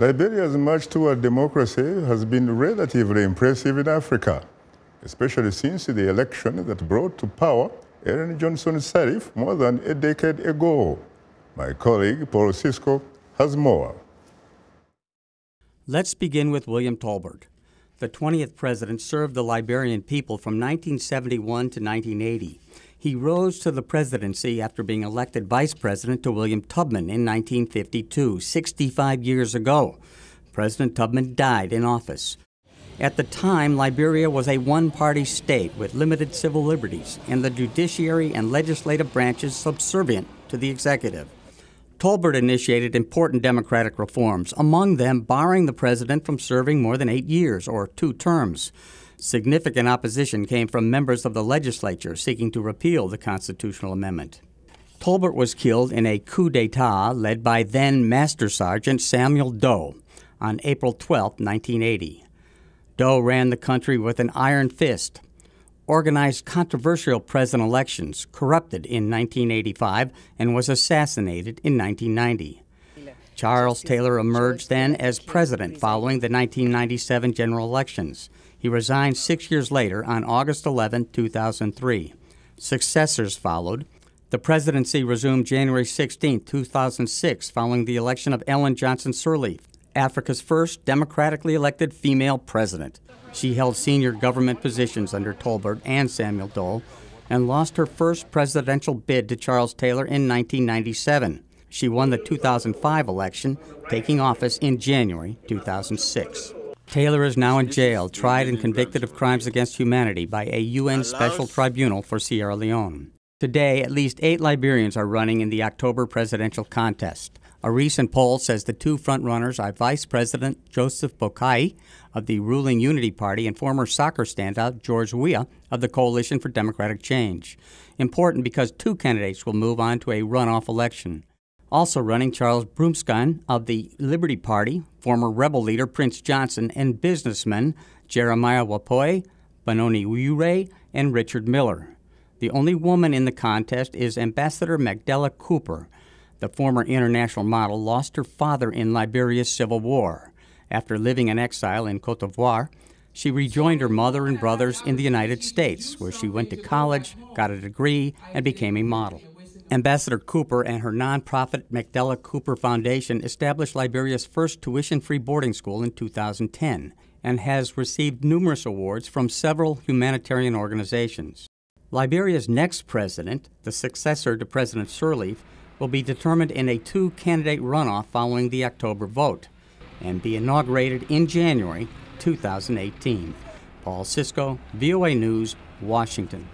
Liberia's march toward democracy has been relatively impressive in Africa, especially since the election that brought to power Ellen Johnson Sirleaf more than a decade ago. My colleague Paul Sisco has more. Let's begin with William Tolbert. The 20th president served the Liberian people from 1971 to 1980. He rose to the presidency after being elected vice president to William Tubman in 1952, 65 years ago. President Tubman died in office. At the time, Liberia was a one-party state with limited civil liberties and the judiciary and legislative branches subservient to the executive. Tolbert initiated important democratic reforms, among them barring the president from serving more than 8 years, or 2 terms. Significant opposition came from members of the legislature seeking to repeal the constitutional amendment. Tolbert was killed in a coup d'etat led by then Master Sergeant Samuel Doe on April 12, 1980. Doe ran the country with an iron fist, organized controversial president elections, corrupted in 1985, and was assassinated in 1990. Charles Taylor emerged then as president following the 1997 general elections. He resigned 6 years later on August 11, 2003. Successors followed. The presidency resumed January 16, 2006, following the election of Ellen Johnson Sirleaf, Africa's first democratically elected female president. She held senior government positions under Tolbert and Samuel Doe and lost her first presidential bid to Charles Taylor in 1997. She won the 2005 election, taking office in January 2006. Taylor is now in jail, tried and convicted of crimes against humanity by a UN Special Tribunal for Sierra Leone. Today, at least 8 Liberians are running in the October presidential contest. A recent poll says the 2 frontrunners are Vice President Joseph Boakai of the ruling Unity Party and former soccer standout George Weah of the Coalition for Democratic Change. Important because 2 candidates will move on to a runoff election. Also running, Charles Brumskan of the Liberty Party, former rebel leader Prince Johnson, and businessmen Jeremiah Wapoe, Benoni Ure, and Richard Miller. The only woman in the contest is Ambassador Magdala Cooper. The former international model lost her father in Liberia's civil war. After living in exile in Côte d'Ivoire, she rejoined her mother and brothers in the United States, where she went to college, got a degree, and became a model. Ambassador Cooper and her nonprofit Magdala Cooper Foundation established Liberia's first tuition-free boarding school in 2010 and has received numerous awards from several humanitarian organizations. Liberia's next president, the successor to President Sirleaf, will be determined in a 2-candidate runoff following the October vote and be inaugurated in January 2018. Paul Sisco, VOA News, Washington.